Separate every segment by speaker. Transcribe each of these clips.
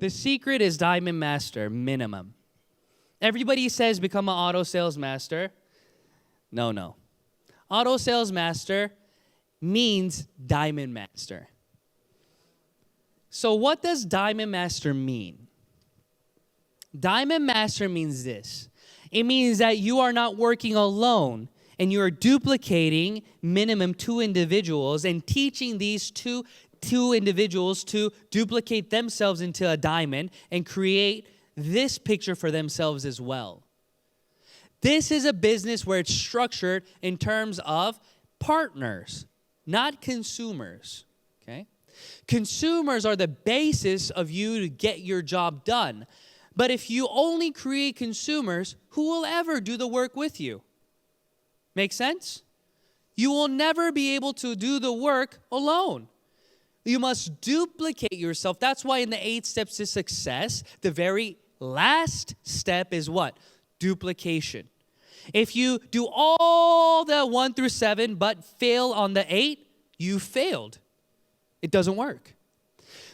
Speaker 1: The secret is Diamond Master, minimum. Everybody says become an auto sales master. No. Auto sales master means Diamond Master. So what does Diamond Master mean? Diamond Master means this. It means that you are not working alone and you are duplicating minimum 2 individuals and teaching these two individuals to duplicate themselves into a diamond and create this picture for themselves as well. This is a business where it's structured in terms of partners, not consumers, okay? Consumers are the basis of you to get your job done. But if you only create consumers, who will ever do the work with you? Make sense? You will never be able to do the work alone. You must duplicate yourself. That's why in the 8 steps to success, the very last step is what? Duplication. If you do all the 1 through 7 but fail on the 8, you failed. It doesn't work.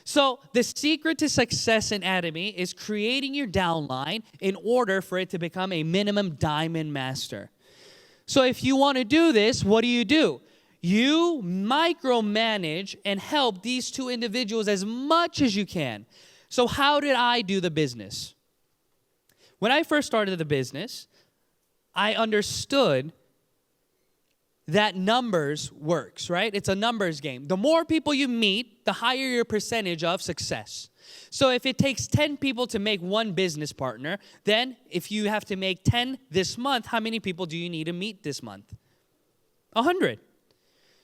Speaker 1: So the secret to success in ATOMY is creating your downline in order for it to become a minimum Diamond Master. So if you want to do this, what do? You micromanage and help these 2 individuals as much as you can. So how did I do the business? When I first started the business, I understood that numbers works, right? It's a numbers game. The more people you meet, the higher your percentage of success. So if it takes 10 people to make 1 business partner, then if you have to make 10 this month, how many people do you need to meet this month? 100.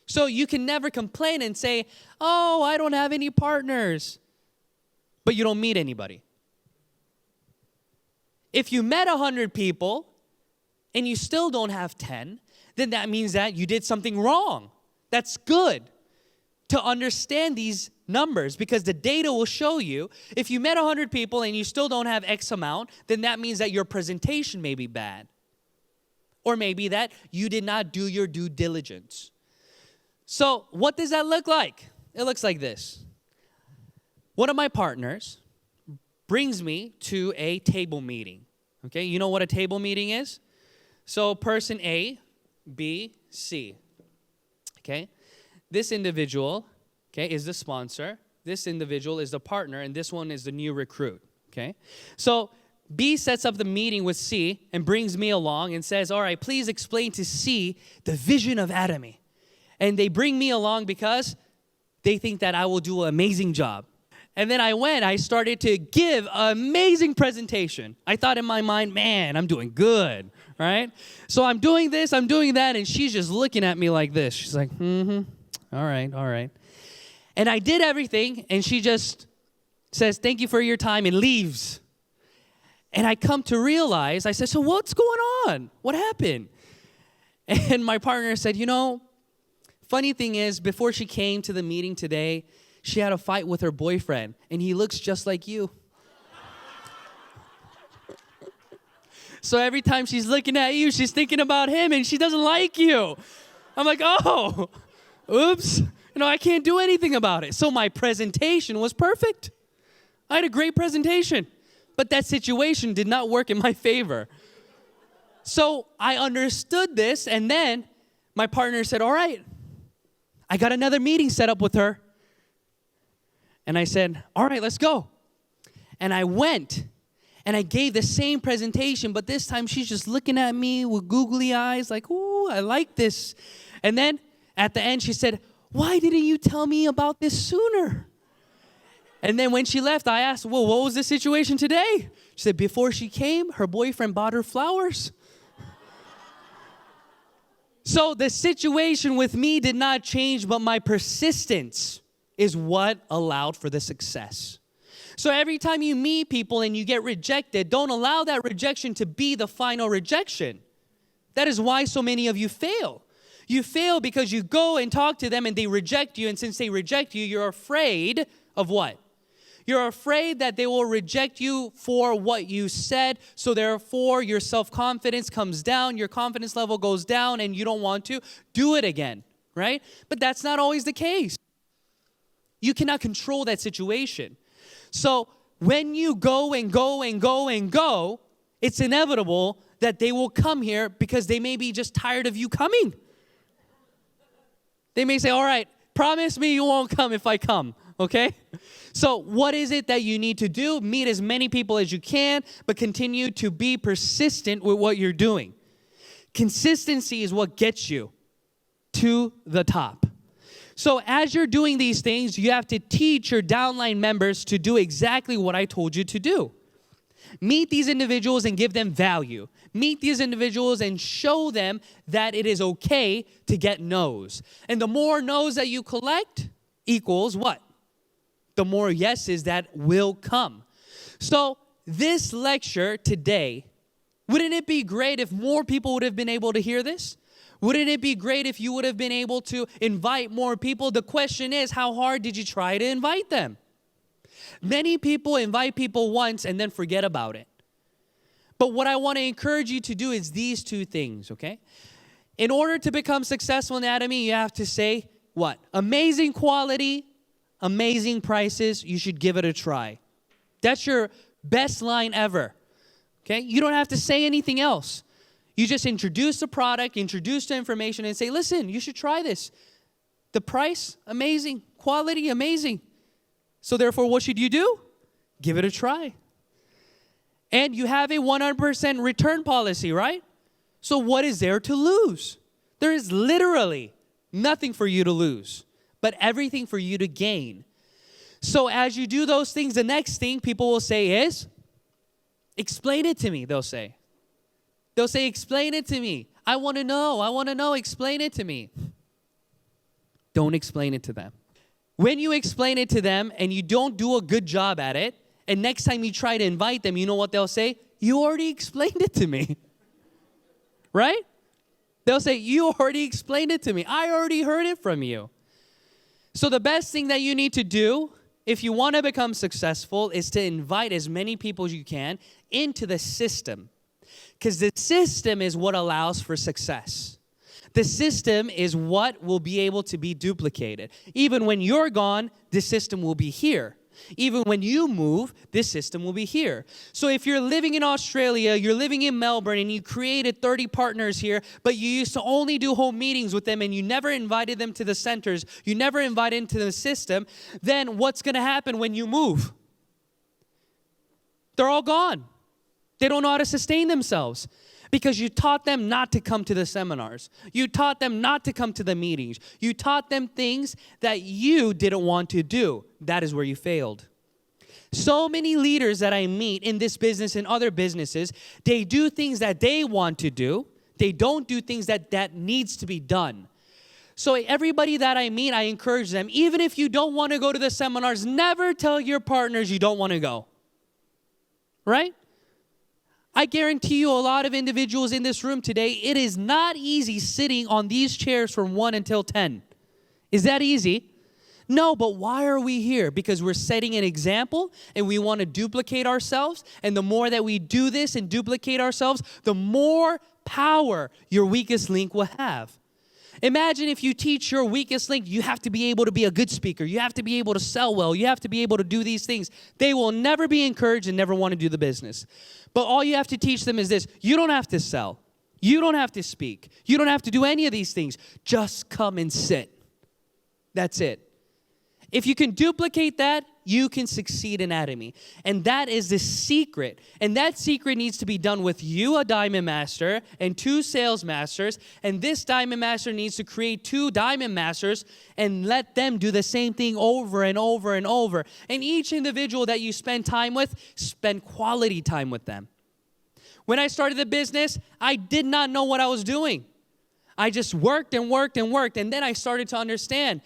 Speaker 1: So you can never complain and say, oh, I don't have any partners, but you don't meet anybody. If you met 100 people and you still don't have 10, then that means that you did something wrong. That's good to understand these numbers because the data will show you if you met 100 people and you still don't have X amount, then that means that your presentation may be bad. Or maybe that you did not do your due diligence. So what does that look like? It looks like this. One of my partners brings me to a table meeting. Okay, you know what a table meeting is? So person A, B, C. Okay, this individual, okay, is the sponsor. This individual is the partner, and this one is the new recruit. Okay, so B sets up the meeting with C and brings me along and says, all right, please explain to C the vision of ATOMY. And they bring me along because they think that I will do an amazing job. And then I started to give an amazing presentation. I thought in my mind, man, I'm doing good, right? So I'm doing this, I'm doing that, and she's just looking at me like this. She's like, all right. And I did everything, and she just says, thank you for your time, and leaves. And I come to realize, I said, so what's going on? What happened? And my partner said, funny thing is, before she came to the meeting today, she had a fight with her boyfriend, and he looks just like you. So every time she's looking at you, she's thinking about him, and she doesn't like you. I'm like, oh, oops. I can't do anything about it. So my presentation was perfect. I had a great presentation, but that situation did not work in my favor. So I understood this, and then my partner said, all right, I got another meeting set up with her. And I said, all right, let's go. And I went, and I gave the same presentation, but this time she's just looking at me with googly eyes like, ooh, I like this. And then at the end, she said, why didn't you tell me about this sooner? And then when she left, I asked, well, what was the situation today? She said, before she came, her boyfriend bought her flowers. So the situation with me did not change, but my persistence is what allowed for the success. So every time you meet people and you get rejected, don't allow that rejection to be the final rejection. That is why so many of you fail. You fail because you go and talk to them and they reject you, and since they reject you, you're afraid of what? You're afraid that they will reject you for what you said, so therefore your self-confidence comes down, your confidence level goes down, and you don't want to do it again, right? But that's not always the case. You cannot control that situation. So when you go and go and go and go, it's inevitable that they will come here because they may be just tired of you coming. They may say, all right, promise me you won't come if I come, okay? So what is it that you need to do? Meet as many people as you can, but continue to be persistent with what you're doing. Consistency is what gets you to the top. So as you're doing these things, you have to teach your downline members to do exactly what I told you to do. Meet these individuals and give them value. Meet these individuals and show them that it is okay to get no's. And the more no's that you collect equals what? The more yeses that will come. So this lecture today, wouldn't it be great if more people would have been able to hear this? Wouldn't it be great if you would have been able to invite more people? The question is, how hard did you try to invite them? Many people invite people once and then forget about it. But what I want to encourage you to do is these two things, okay? In order to become successful in ATOMY, you have to say what? Amazing quality, amazing prices, you should give it a try. That's your best line ever, okay? You don't have to say anything else. You just introduce the product, introduce the information, and say, listen, you should try this. The price, amazing. Quality, amazing. So therefore, what should you do? Give it a try. And you have a 100% return policy, right? So what is there to lose? There is literally nothing for you to lose, but everything for you to gain. So as you do those things, the next thing people will say is, explain it to me, they'll say. They'll say, explain it to me. I want to know, explain it to me. Don't explain it to them. When you explain it to them and you don't do a good job at it, and next time you try to invite them, you know what they'll say? You already explained it to me. Right? They'll say, you already explained it to me. I already heard it from you. So the best thing that you need to do if you want to become successful is to invite as many people as you can into the system. Because the system is what allows for success. The system is what will be able to be duplicated. Even when you're gone, the system will be here. Even when you move, this system will be here. So if you're living in Australia, you're living in Melbourne, and you created 30 partners here, but you used to only do home meetings with them, and you never invited them to the centers, you never invited them to the system, then what's going to happen when you move? They're all gone. They don't know how to sustain themselves because you taught them not to come to the seminars. You taught them not to come to the meetings. You taught them things that you didn't want to do. That is where you failed. So many leaders that I meet in this business and other businesses, they do things that they want to do. They don't do things that needs to be done. So everybody that I meet, I encourage them, even if you don't want to go to the seminars, never tell your partners you don't want to go. Right? I guarantee you a lot of individuals in this room today, it is not easy sitting on these chairs from 1 until 10. Is that easy? No, but why are we here? Because we're setting an example and we want to duplicate ourselves. And the more that we do this and duplicate ourselves, the more power your weakest link will have. Imagine if you teach your weakest link, you have to be able to be a good speaker. You have to be able to sell well. You have to be able to do these things. They will never be encouraged and never want to do the business. But all you have to teach them is this. You don't have to sell. You don't have to speak. You don't have to do any of these things. Just come and sit. That's it. If you can duplicate that, you can succeed in ATOMY. And that is the secret. And that secret needs to be done with you, a Diamond Master, and 2 Sales Masters. And this Diamond Master needs to create 2 Diamond Masters and let them do the same thing over and over and over. And each individual that you spend time with, spend quality time with them. When I started the business, I did not know what I was doing. I just worked and worked and worked. And then I started to understand,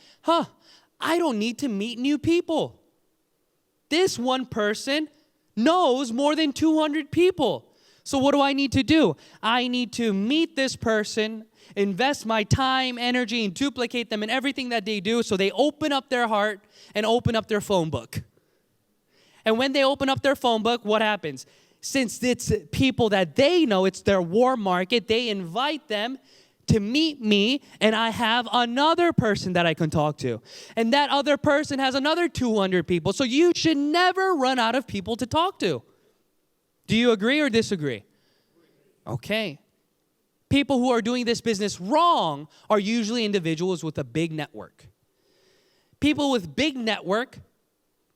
Speaker 1: I don't need to meet new people. This one person knows more than 200 people. So what do I need to do? I need to meet this person, invest my time, energy, and duplicate them in everything that they do so they open up their heart and open up their phone book. And when they open up their phone book, what happens? Since it's people that they know, it's their warm market, they invite them to meet me, and I have another person that I can talk to. And that other person has another 200 people. So you should never run out of people to talk to. Do you agree or disagree? Okay. People who are doing this business wrong are usually individuals with a big network. People with big network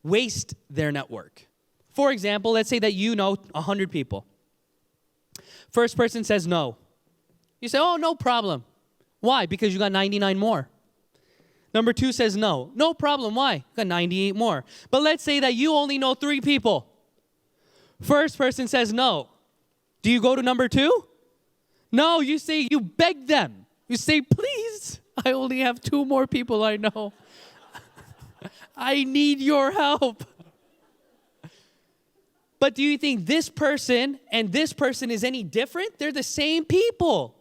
Speaker 1: waste their network. For example, let's say that you know 100 people. First person says no. You say, oh, no problem. Why? Because you got 99 more. Number 2 says no. No problem. Why? You got 98 more. But let's say that you only know 3 people. First person says no. Do you go to number 2? No, you beg them. You say, please, I only have 2 more people I know. I need your help. But do you think this person and this person is any different? They're the same people.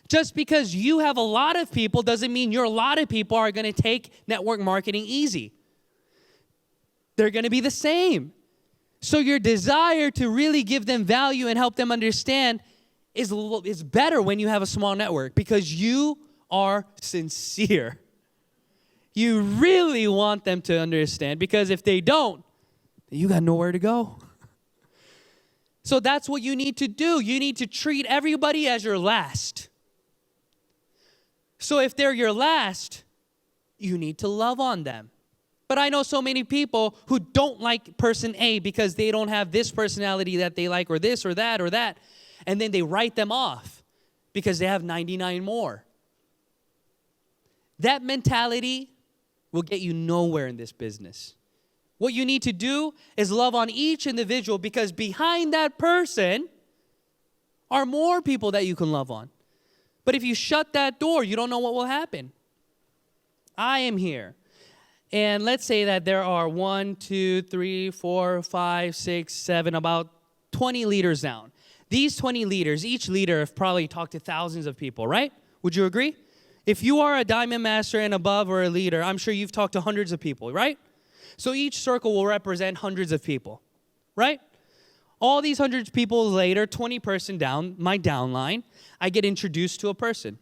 Speaker 1: Just because you have a lot of people doesn't mean your lot of people are going to take network marketing easy. They're going to be the same. So your desire to really give them value and help them understand is better when you have a small network because you are sincere. You really want them to understand because if they don't, you got nowhere to go. So that's what you need to do. You need to treat everybody as your last. So if they're your last, you need to love on them. But I know so many people who don't like person A because they don't have this personality that they like or this or that or that. And then they write them off because they have 99 more. That mentality will get you nowhere in this business. What you need to do is love on each individual because behind that person are more people that you can love on. But if you shut that door, you don't know what will happen. I am here. And let's say that there are 1, 2, 3, 4, 5, 6, 7, about 20 leaders down. These 20 leaders, each leader have probably talked to thousands of people, right? Would you agree? If you are a diamond master and above or a leader, I'm sure you've talked to hundreds of people, right? So each circle will represent hundreds of people, right? All these hundreds of people later, 20 person down, my downline, I get introduced to a person.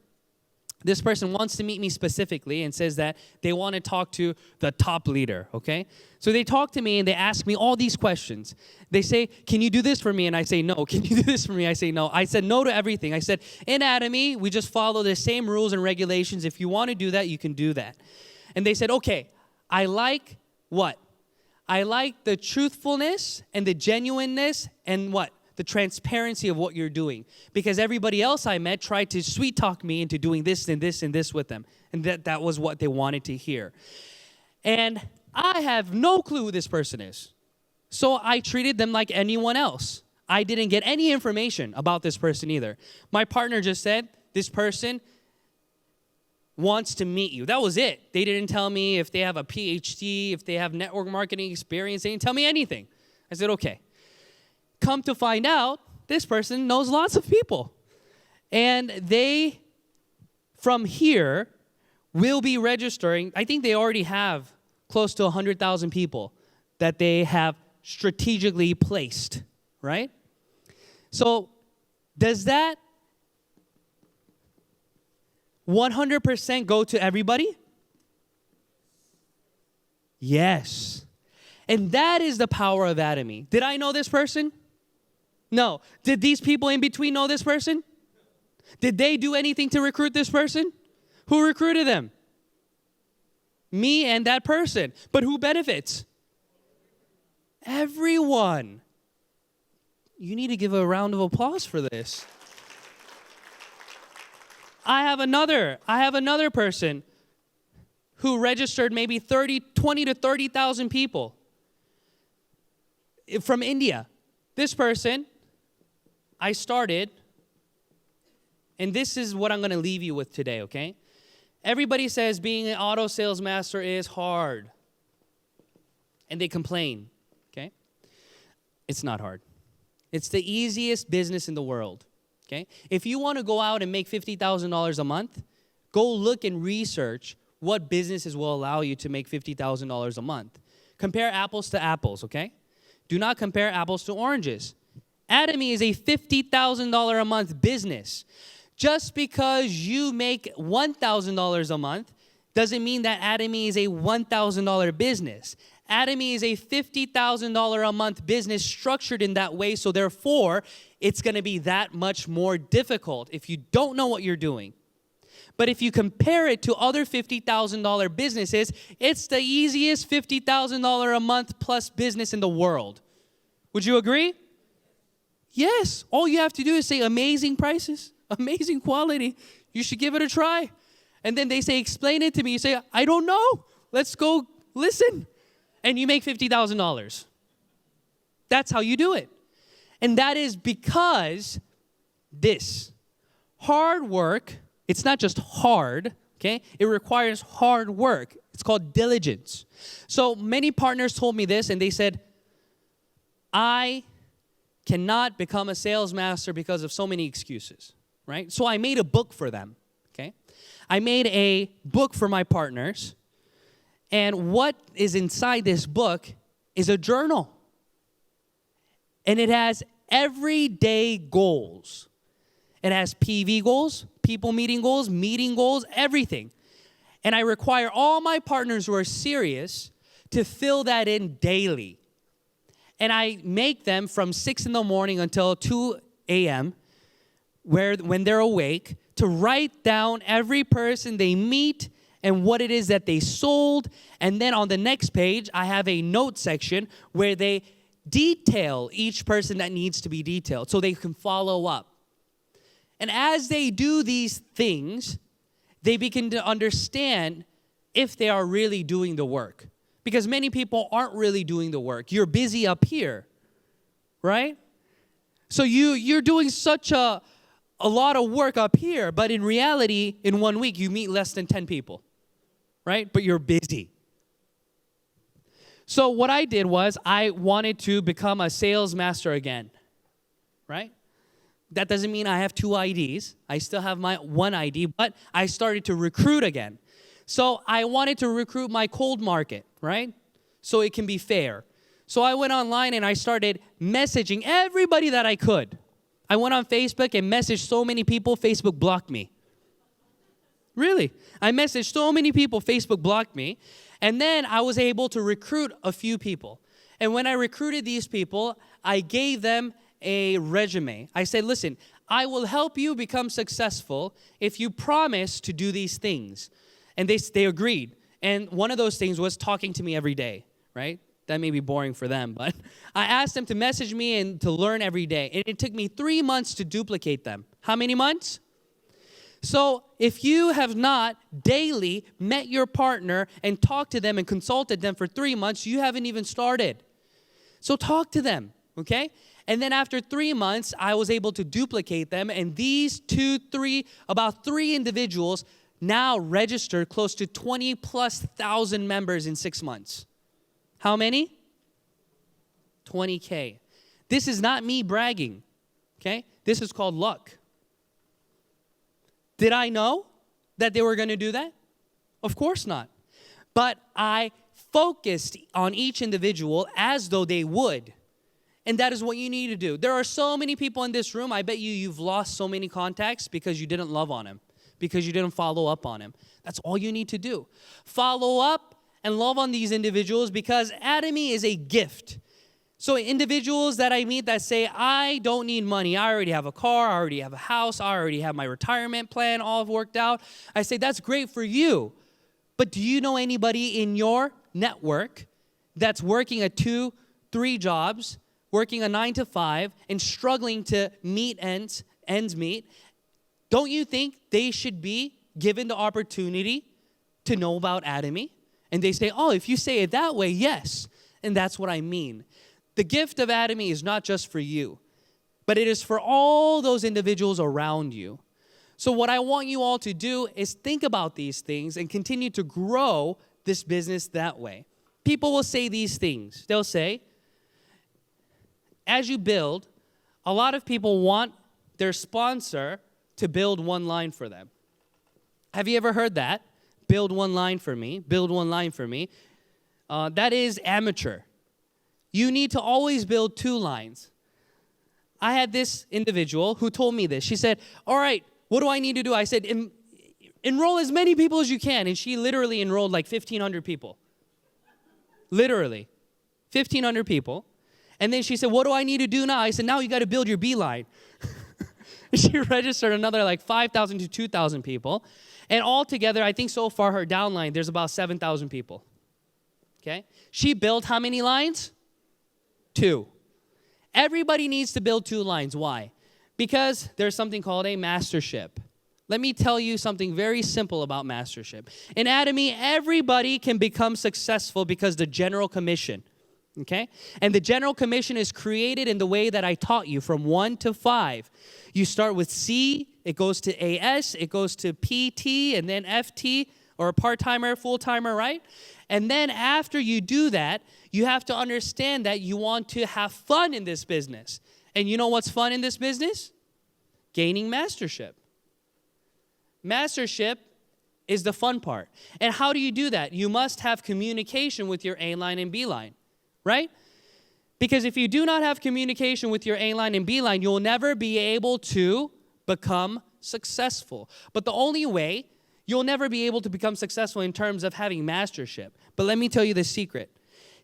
Speaker 1: This person wants to meet me specifically and says that they want to talk to the top leader, okay? So they talk to me and they ask me all these questions. They say, can you do this for me? And I say, no. Can you do this for me? I say, no. I said no to everything. I said, in ATOMY, we just follow the same rules and regulations. If you want to do that, you can do that. And they said, okay, I like what? I like the truthfulness and the genuineness and what? The transparency of what you're doing. Because everybody else I met tried to sweet talk me into doing this and this and this with them. And that was what they wanted to hear. And I have no clue who this person is. So I treated them like anyone else. I didn't get any information about this person either. My partner just said, this person wants to meet you. That was it. They didn't tell me if they have a PhD, if they have network marketing experience. They didn't tell me anything. I said, okay. Come to find out, this person knows lots of people. And they, from here, will be registering. I think they already have close to 100,000 people that they have strategically placed, right? So does that 100% go to everybody? Yes. And that is the power of ATOMY. Did I know this person? No. Did these people in between know this person? Did they do anything to recruit this person? Who recruited them? Me and that person. But who benefits? Everyone. You need to give a round of applause for this. I have another person who registered maybe 20 to 30,000 people from India. This person, I started, and this is what I'm going to leave you with today, okay? Everybody says being an auto sales master is hard, and they complain, okay? It's not hard. It's the easiest business in the world, okay? If you want to go out and make $50,000 a month, go look and research what businesses will allow you to make $50,000 a month. Compare apples to apples, okay? Do not compare apples to oranges. ATOMY is a $50,000 a month business. Just because you make $1,000 a month doesn't mean that ATOMY is a $1,000 business. ATOMY is a $50,000 a month business structured in that way, so therefore, it's going to be that much more difficult if you don't know what you're doing. But if you compare it to other $50,000 businesses, it's the easiest $50,000 a month plus business in the world. Would you agree? Yes. All you have to do is say amazing prices, amazing quality. You should give it a try. And then they say, explain it to me. You say, I don't know. Let's go listen. And you make $50,000. That's how you do it. And that is because this hard work, it's not just hard, okay? It requires hard work. It's called diligence. So many partners told me this, and they said, I cannot become a sales master because of so many excuses, right? So I made a book for them, okay? I made a book for my partners, and what is inside this book is a journal. And it has everyday goals. It has PV goals, people meeting goals, everything. And I require all my partners who are serious to fill that in daily. And I make them from 6 in the morning until 2 a.m., when they're awake, to write down every person they meet and what it is that they sold. And then on the next page, I have a note section where they detail each person that needs to be detailed so they can follow up. And as they do these things, they begin to understand if they are really doing the work. Because many people aren't really doing the work. You're busy up here, right? So you're doing such a lot of work up here, but in reality, in 1 week, you meet less than 10 people, right? But you're busy. So what I did was I wanted to become a sales master again, right? That doesn't mean I have 2 IDs. I still have my 1 ID, but I started to recruit again. So I wanted to recruit my cold market, right? So it can be fair. So I went online and I started messaging everybody that I could. I went on Facebook and messaged so many people, Facebook blocked me. Really. I messaged so many people, Facebook blocked me. And then I was able to recruit a few people. And when I recruited these people, I gave them a resume. I said, listen, I will help you become successful if you promise to do these things. And they agreed. And one of those things was talking to me every day, right? That may be boring for them, but I asked them to message me and to learn every day. And it took me 3 months to duplicate them. How many months? So if you have not daily met your partner and talked to them and consulted them for 3 months, you haven't even started. So talk to them, okay? And then after 3 months, I was able to duplicate them. And these about three individuals now registered close to 20,000+ members in 6 months. How many? 20K. This is not me bragging, okay? This is called luck. Did I know that they were going to do that? Of course not. But I focused on each individual as though they would. And that is what you need to do. There are so many people in this room, I bet you've lost so many contacts because you didn't love on them, because you didn't follow up on them. That's all you need to do. Follow up and love on these individuals because ATOMY is a gift. So individuals that I meet that say, I don't need money. I already have a car. I already have a house. I already have my retirement plan all worked out. I say, that's great for you. But do you know anybody in your network that's working at 2, 3 jobs, working a 9 to 5, and struggling to meet ends meet? Don't you think they should be given the opportunity to know about ATOMY? And they say, oh, if you say it that way, yes. And that's what I mean. The gift of ATOMY is not just for you, but it is for all those individuals around you. So what I want you all to do is think about these things and continue to grow this business that way. People will say these things. They'll say, as you build, a lot of people want their sponsor to build one line for them. Have you ever heard that? Build one line for me. Build one line for me. That is amateur. You need to always build 2 lines. I had this individual who told me this. She said, all right, what do I need to do? I said, enroll as many people as you can. And she literally enrolled like 1,500 people. Literally. 1,500 people. And then she said, what do I need to do now? I said, now you got to build your beeline. She registered another like 5,000 to 2,000 people. And altogether, I think so far her downline, there's about 7,000 people. Okay? She built how many lines? 2. Everybody needs to build 2 lines. Why? Because there's something called a mastership. Let me tell you something very simple about mastership. In ATOMY, everybody can become successful because the General Commission. Okay? And the General Commission is created in the way that I taught you from 1 to 5. You start with C, it goes to AS, it goes to PT, and then FT, or a part-timer, full-timer, right? And then after you do that, you have to understand that you want to have fun in this business. And you know what's fun in this business? Gaining mastership. Mastership is the fun part. And how do you do that? You must have communication with your A line and B line. Right? Because if you do not have communication with your A line and B line, you'll never be able to become successful. But the only way, you'll never be able to become successful in terms of having mastership. But let me tell you the secret.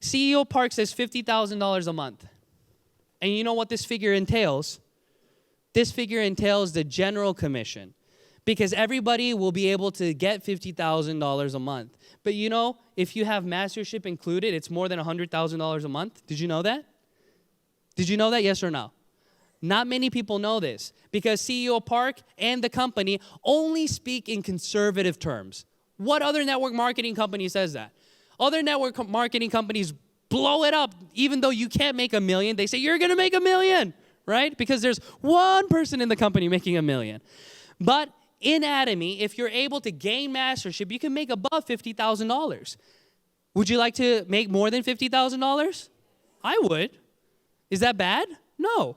Speaker 1: CEO Park says $50,000 a month. And you know what this figure entails? This figure entails the General Commission. Because everybody will be able to get $50,000 a month. But you know, if you have mastership included, it's more than $100,000 a month. Did you know that? Did you know that, yes or no? Not many people know this. Because CEO Park and the company only speak in conservative terms. What other network marketing company says that? Other network marketing companies blow it up. Even though you can't make $1 million, they say, you're going to make $1 million. Right? Because there's one person in the company making $1 million. But in ATOMY, if you're able to gain mastership, you can make above $50,000. Would you like to make more than $50,000? I would. Is that bad? No.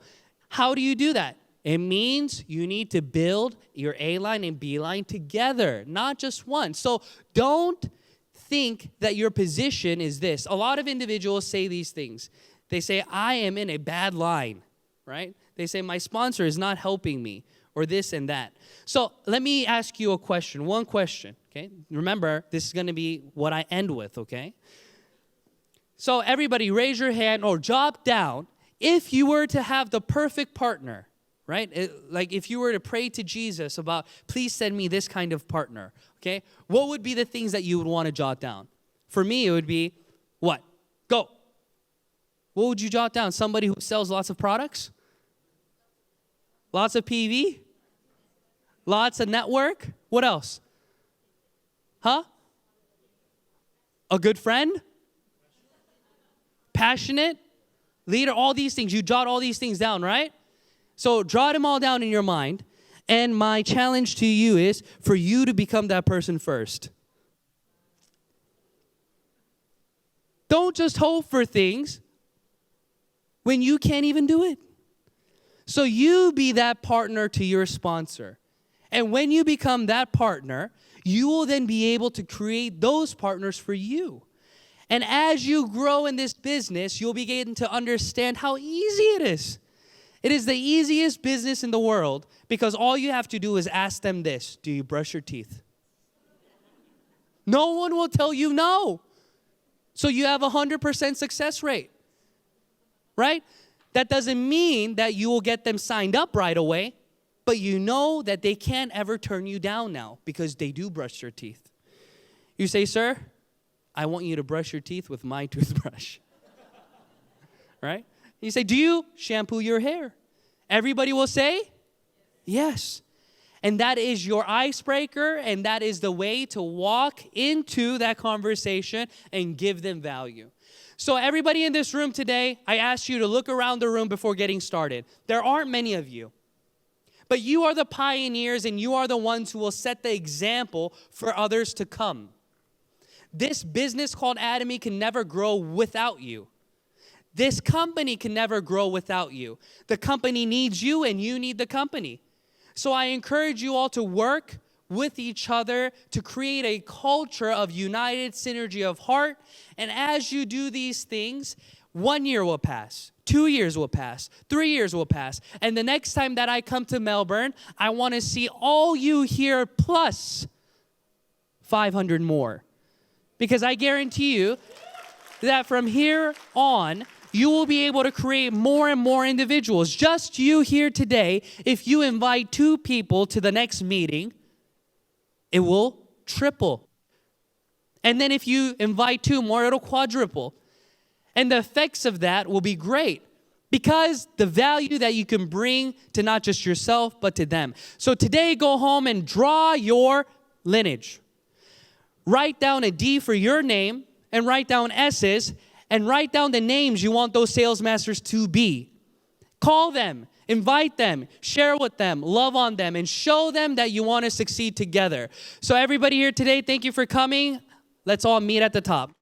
Speaker 1: How do you do that? It means you need to build your A line and B line together, not just one. So don't think that your position is this. A lot of individuals say these things. They say, I am in a bad line, right? They say, my sponsor is not helping me, or this and that. So let me ask you a question, one question, okay? Remember, this is going to be what I end with, okay? So everybody raise your hand or jot down, if you were to have the perfect partner, right? Like if you were to pray to Jesus about, please send me this kind of partner, okay? What would be the things that you would want to jot down? For me, it would be, what? Go. What would you jot down? Somebody who sells lots of products? Lots of PV? Lots of network? What else? Huh? A good friend? Passionate? Leader? All these things. You jot all these things down, right? So jot them all down in your mind. And my challenge to you is for you to become that person first. Don't just hope for things when you can't even do it. So you be that partner to your sponsor. And when you become that partner, you will then be able to create those partners for you. And as you grow in this business, you'll begin to understand how easy it is. It is the easiest business in the world because all you have to do is ask them this: do you brush your teeth? No one will tell you no. So you have a 100% success rate, right? That doesn't mean that you will get them signed up right away, but you know that they can't ever turn you down now because they do brush their teeth. You say, sir, I want you to brush your teeth with my toothbrush. Right? You say, do you shampoo your hair? Everybody will say, yes. And that is your icebreaker, and that is the way to walk into that conversation and give them value. So everybody in this room today, I asked you to look around the room before getting started. There aren't many of you. But you are the pioneers, and you are the ones who will set the example for others to come. This business called ATOMY can never grow without you. This company can never grow without you. The company needs you, and you need the company. So I encourage you all to work with each other to create a culture of united synergy of heart. And as you do these things, 1 year will pass, 2 years will pass. 3 years will pass. And the next time that I come to Melbourne, I want to see all you here plus 500 more. Because I guarantee you that from here on, you will be able to create more and more individuals. Just you here today, if you invite 2 people to the next meeting, it will triple. And then if you invite 2 more, it'll quadruple. And the effects of that will be great because the value that you can bring to not just yourself, but to them. So today, go home and draw your lineage. Write down a D for your name and write down S's and write down the names you want those sales masters to be. Call them, invite them, share with them, love on them, and show them that you want to succeed together. So everybody here today, thank you for coming. Let's all meet at the top.